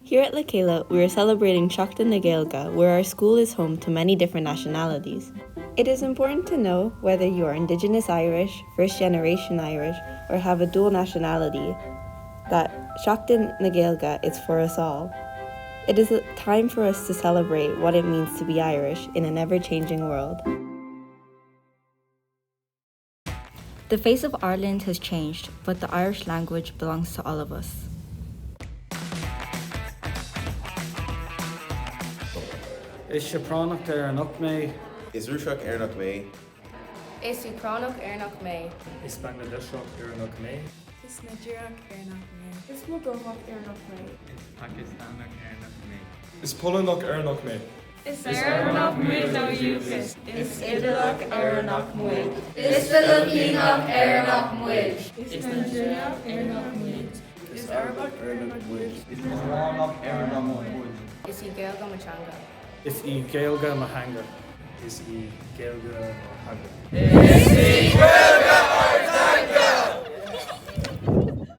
Here at Lakela, we are celebrating Seachtain na Gaeilge, where our school is home to many different nationalities. It is important to know whether you are Indigenous Irish, first generation Irish, or have a dual nationality, that Seachtain na Gaeilge is for us all. It is a time for us to celebrate what it means to be Irish in an ever-changing world. The face of Ireland has changed, but the Irish language belongs to all of us. Is Éireannach Éireannach mé? Is Rúiseach Éireannach mé? Is Ucránach Éireannach mé? Is Bangladeshach Éireannach mé? Is Nigeriach Éireannach mé? Is Moldovach Éireannach mé? Is Pakistanach Éireannach mé? Is Polandach Éireannach mé? Is Éireannach muid nó dúchas? Is Idirach Éireannach muid? Is Filipinach Éireannach muid? Is Nigeriach Éireannach muid? Is Arbach Éireannach muid? Is Éireannach Éireannach muid? Is I Gaeilge Machanga? Is I Gaeilge Mahanga? Is I Gaeilge Mahanga? Is I